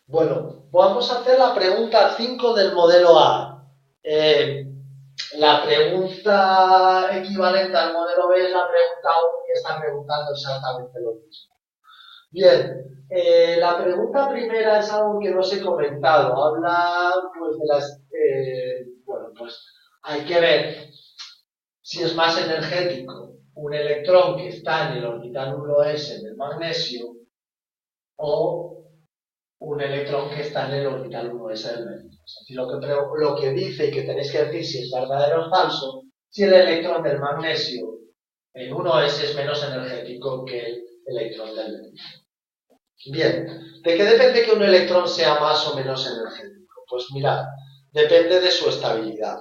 Bueno, vamos a hacer la pregunta 5 del modelo A. Eh, la pregunta equivalente al modelo B es la pregunta 1 y está preguntando exactamente lo mismo. Bien, la pregunta primera es algo que no os he comentado. Habla pues de las... bueno, pues hay que ver si es más energético un electrón que está en el orbital 1s del magnesio o un electrón que está en el orbital 1s del berilio. Es decir, lo que dice y que tenéis que decir si es verdadero o falso, si el electrón del magnesio en 1s es menos energético que el electrón del berilio. Bien, ¿de qué depende que un electrón sea más o menos energético? Pues mirad, depende de su estabilidad.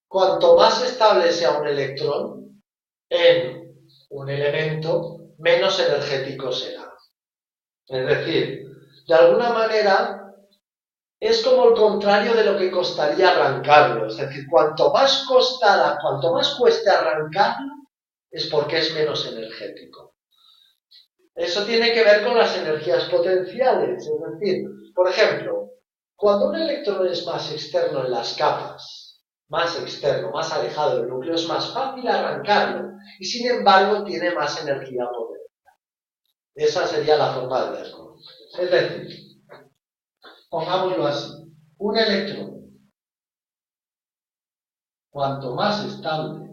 Cuanto más estable sea un electrón en un elemento, menos energético será. Es decir, de alguna manera es como el contrario de lo que costaría arrancarlo. Es decir, cuanto más cueste arrancarlo, es porque es menos energético. Eso tiene que ver con las energías potenciales. Es decir, por ejemplo, cuando un electrón es más externo en las capas, más externo, más alejado del núcleo, es más fácil arrancarlo y sin embargo tiene más energía potencial. Esa sería la forma de verlo. Es decir, pongámoslo así, un electrón, cuanto más estable,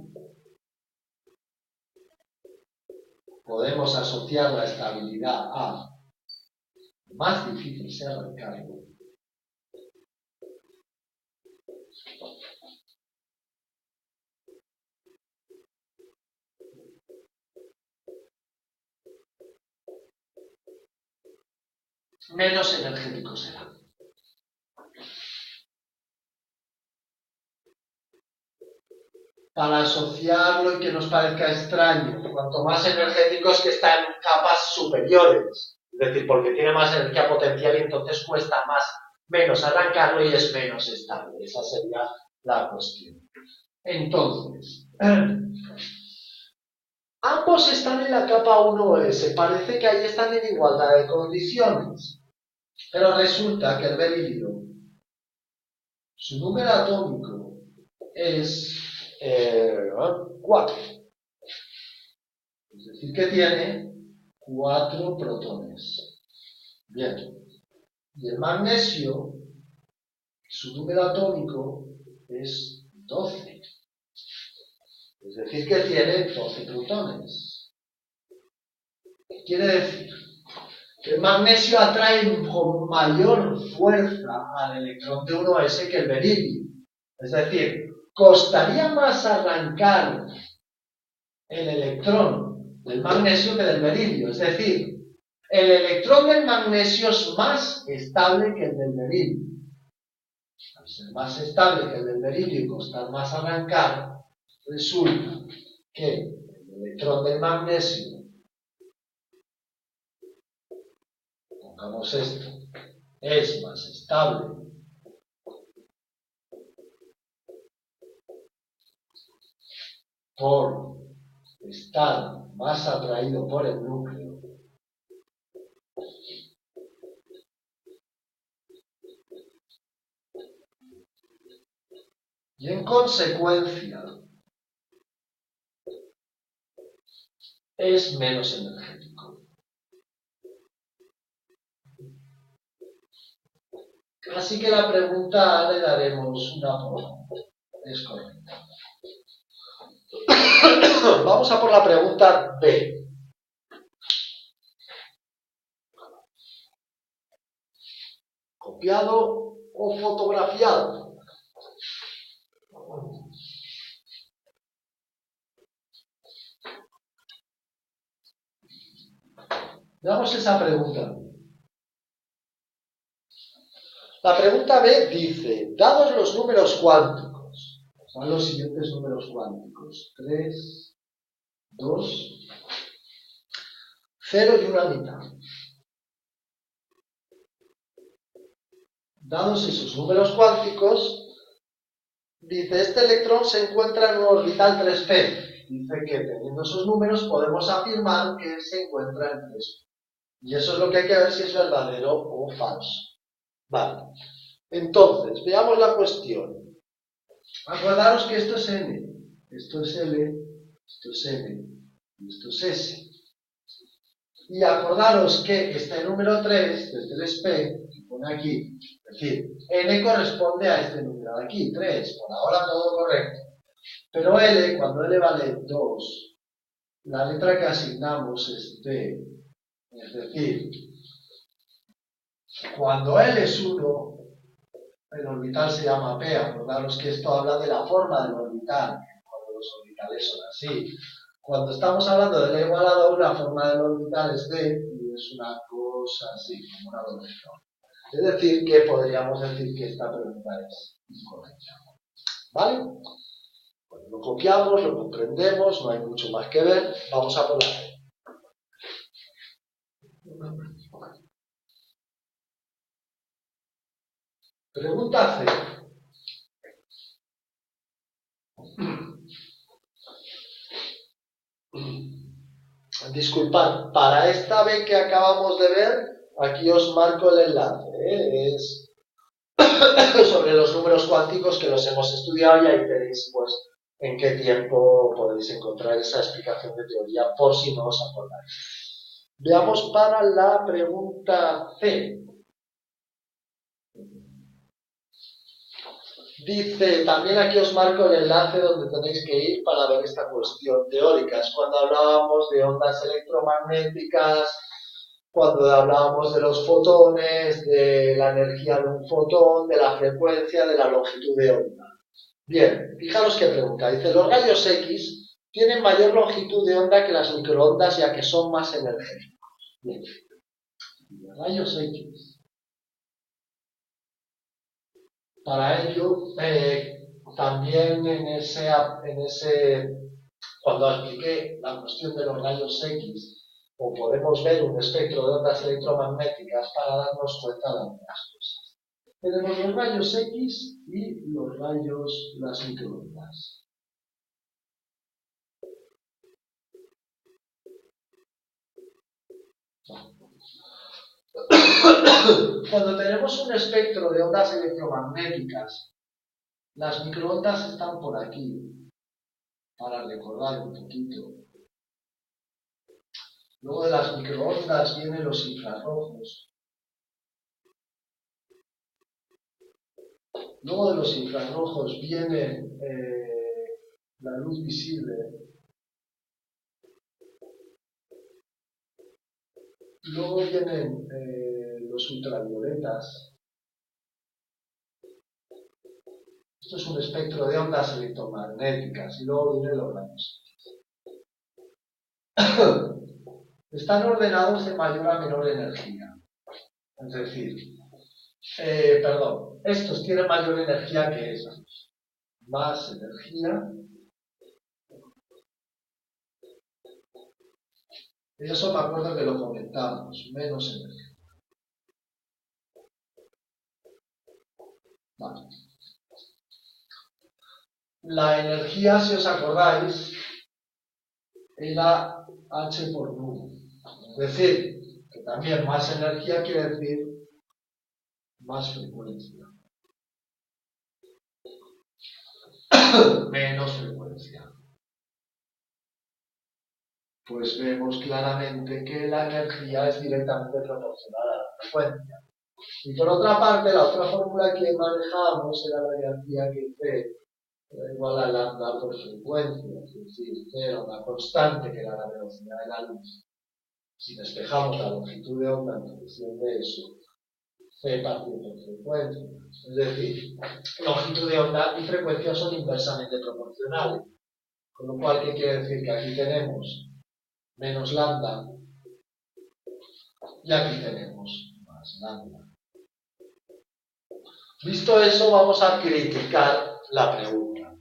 podemos asociar la estabilidad a más difícil sea arrancarlo. Menos energético será. Para asociarlo y que nos parezca extraño, cuanto más energéticos que está en capas superiores, es decir, porque tiene más energía potencial y entonces cuesta menos arrancarlo y es menos estable. Esa sería la cuestión. Entonces, ambos están en la capa 1s, parece que ahí están en igualdad de condiciones, pero resulta que el berilio, su número atómico es 4. Es decir, que tiene 4 protones. Bien. Y el magnesio, su número atómico es 12. Es decir, que tiene 12 protones. ¿Qué quiere decir? Que el magnesio atrae con mayor fuerza al electrón de 1s que el berilio. Es decir, costaría más arrancar el electrón del magnesio que del berilio. Es decir, el electrón del magnesio es más estable que el del berilio. Al ser más estable que el del berilio y costar más arrancar, resulta que el electrón del magnesio, pongamos esto, es más estable por estar más atraído por el núcleo y en consecuencia es menos energético. Así que la pregunta A le daremos una por. Es correcta. Vamos a por la pregunta B. ¿Copiado o fotografiado? Veamos esa pregunta. La pregunta B dice, dados los números cuánticos, son los siguientes números cuánticos, 3, 2, 0 y 1/2. Dados esos números cuánticos, dice, este electrón se encuentra en un orbital 3p. Dice que teniendo esos números podemos afirmar que se encuentra en 3p. Y eso es lo que hay que ver si es verdadero o falso. Vale. Entonces, veamos la cuestión. Acordaros que esto es n, esto es l, esto es n y esto es s. Y acordaros que este número 3, el 3p, que pone aquí, es decir, n corresponde a este número de aquí, 3, por ahora todo correcto. Pero l, cuando l vale 2, la letra que asignamos es d. Es decir, cuando L es 1, el orbital se llama P. Acordaros que esto habla de la forma del orbital, cuando los orbitales son así. Cuando estamos hablando de L igual a 2, la forma del orbital es D, y es una cosa así, como una doble. Es decir, que podríamos decir que esta pregunta es incorrecta. ¿Vale? Bueno, lo copiamos, lo comprendemos, no hay mucho más que ver. Vamos a por la C. Pregunta C. Disculpad, para esta B que acabamos de ver, aquí os marco el enlace. Es sobre los números cuánticos que los hemos estudiado y ahí veréis pues en qué tiempo podéis encontrar esa explicación de teoría por si no os acordáis. Veamos para la pregunta C. Dice, también aquí os marco el enlace donde tenéis que ir para ver esta cuestión teórica. Es cuando hablábamos de ondas electromagnéticas, cuando hablábamos de los fotones, de la energía de un fotón, de la frecuencia, de la longitud de onda. Bien, fijaros qué pregunta. Dice, los rayos X tienen mayor longitud de onda que las microondas ya que son más energéticos. Bien, los rayos X. Para ello, también cuando expliqué la cuestión de los rayos X, o podemos ver un espectro de ondas electromagnéticas para darnos cuenta de algunas cosas. Tenemos los rayos X y los rayos, las microondas. Cuando tenemos un espectro de ondas electromagnéticas, las microondas están por aquí, para recordar un poquito. Luego de las microondas vienen los infrarrojos. Luego de los infrarrojos viene la luz visible. Luego vienen los ultravioletas. Esto es un espectro de ondas electromagnéticas. Y luego vienen los rayos. Están ordenados de mayor a menor energía. Es decir, estos tienen mayor energía que estos. Más energía. Eso me acuerdo que lo comentamos. Menos energía. Vale. La energía, si os acordáis, era H por nu. Es decir, que también más energía quiere decir más frecuencia. Menos frecuencia. Pues vemos claramente que la energía es directamente proporcional a la frecuencia. Y por otra parte, la otra fórmula que manejábamos era la energía que C era igual a lambda por frecuencia, es decir, C era una constante que era la velocidad de la luz. Si despejamos la longitud de onda en función de eso, C partido por frecuencia. Es decir, longitud de onda y frecuencia son inversamente proporcionales. Con lo cual, ¿qué quiere decir? Que aquí tenemos menos lambda y aquí tenemos más lambda. Visto eso, vamos a criticar la pregunta.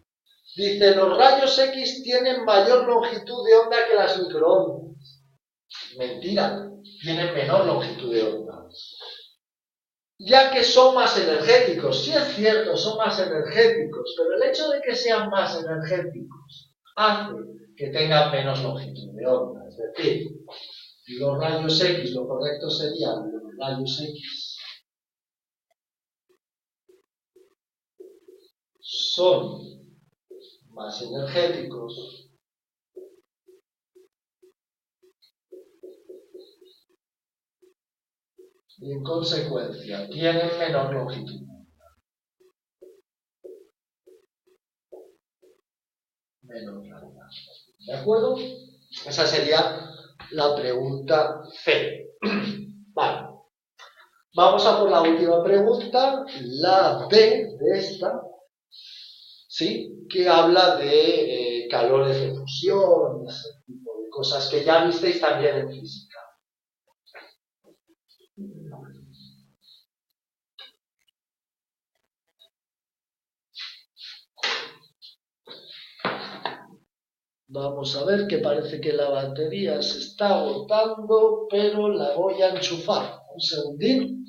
Dice, los rayos X tienen mayor longitud de onda que las microondas. Mentira, tienen menor longitud de onda. Ya que son más energéticos. Sí es cierto, son más energéticos, pero el hecho de que sean más energéticos hace que tengan menos longitud de onda. Es decir, los rayos X, lo correcto sería los rayos X son más energéticos y en consecuencia tienen menor longitud. Menor larga. ¿De acuerdo? Esa sería la pregunta C. Vale. Vamos a por la última pregunta, la D de esta, ¿sí? Que habla de calores de fusión, ese tipo de cosas que ya visteis también en física. Vamos a ver que parece que la batería se está agotando, pero la voy a enchufar. Un segundín.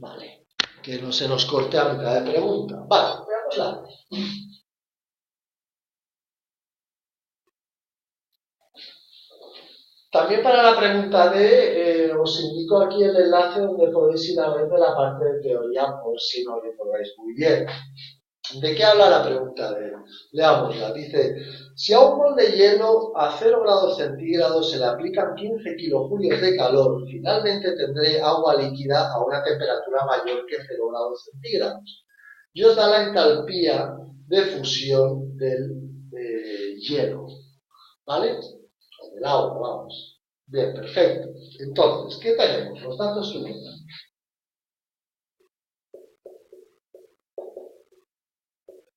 Vale. Que no se nos corte a mitad de pregunta. Vale, veámosla. También para la pregunta D, os indico aquí el enlace donde podéis ir a ver de la parte de teoría por si no lo podáis muy bien. ¿De qué habla la pregunta D? Leámosla. Dice, si a un bol de hielo a 0 grados centígrados se le aplican 15 kilojulios de calor, finalmente tendré agua líquida a una temperatura mayor que 0 grados centígrados. Y os da la entalpía de fusión del hielo. ¿Vale? O del agua, vamos. Bien, perfecto. Entonces, ¿qué tenemos? Los datos que nos dan.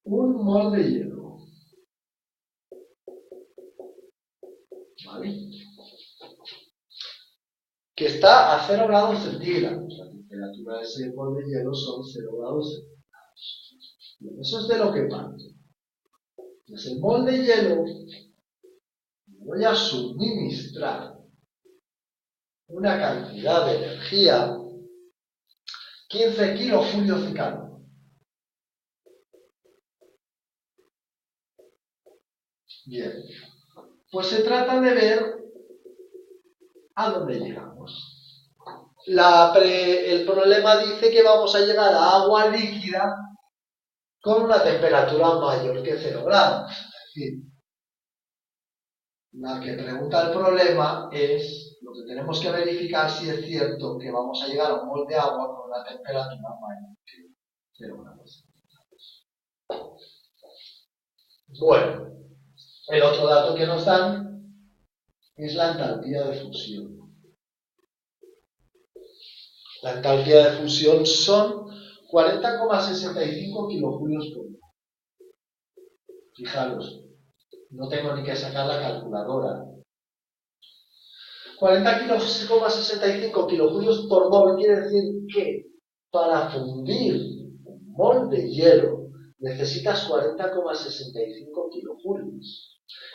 Un mol de hielo. ¿Vale? Que está a 0 grados centígrados. La temperatura de ese mol de hielo son 0 grados centígrados. Bien, eso es de lo que parte. Entonces, el mol de hielo voy a suministrar una cantidad de energía, 15 kilojulios de calor. Bien, pues se trata de ver a dónde llegamos. El problema dice que vamos a llegar a agua líquida con una temperatura mayor que 0 grados. Es decir, la que pregunta el problema es, lo que tenemos que verificar si es cierto que vamos a llegar a un mol de agua con una temperatura mayor que 0 grados. Bueno, el otro dato que nos dan es la entalpía de fusión. La entalpía de fusión son 40,65 kilojulios por mol. Fijaros, no tengo ni que sacar la calculadora. 40,65 kilojulios por mol quiere decir que para fundir un mol de hielo necesitas 40,65 kilojulios.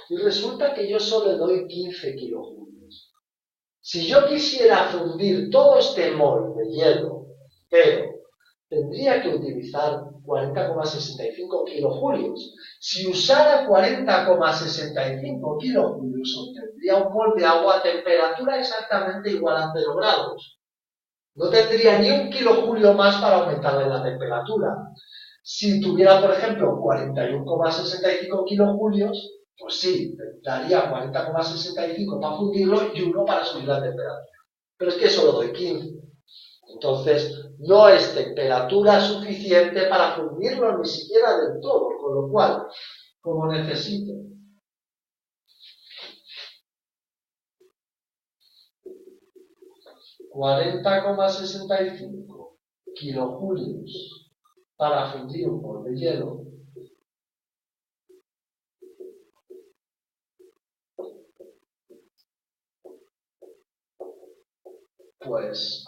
Y resulta que yo solo doy 15 kilojulios. Si yo quisiera fundir todo este mol de hielo, pero tendría que utilizar 40,65 kilojulios. Si usara 40,65 kilojulios, obtendría un mol de agua a temperatura exactamente igual a 0 grados. No tendría ni un kilojulio más para aumentarle la temperatura. Si tuviera, por ejemplo, 41,65 kilojulios, pues sí, daría 40,65 para fundirlo y 1 para subir la temperatura. Pero es que solo doy 15. Entonces, no es temperatura suficiente para fundirlo ni siquiera del todo, con lo cual, como necesito 40,65 kilojulios para fundir un mol de hielo, pues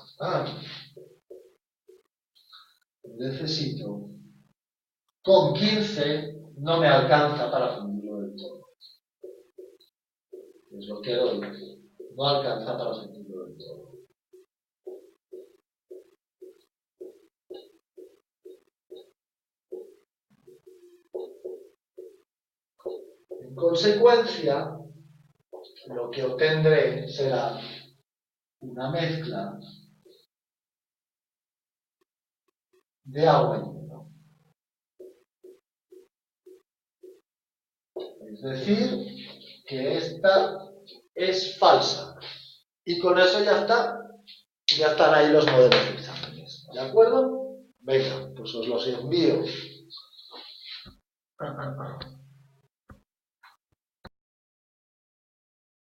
necesito, con 15 no me alcanza para fundirlo del todo. Es lo que doy, no alcanza para fundirlo del todo. En consecuencia, lo que obtendré será una mezcla de agua y hielo. Es decir, que esta es falsa. Y con eso ya está. Ya están ahí los modelos de exámenes. ¿De acuerdo? Venga, pues os los envío.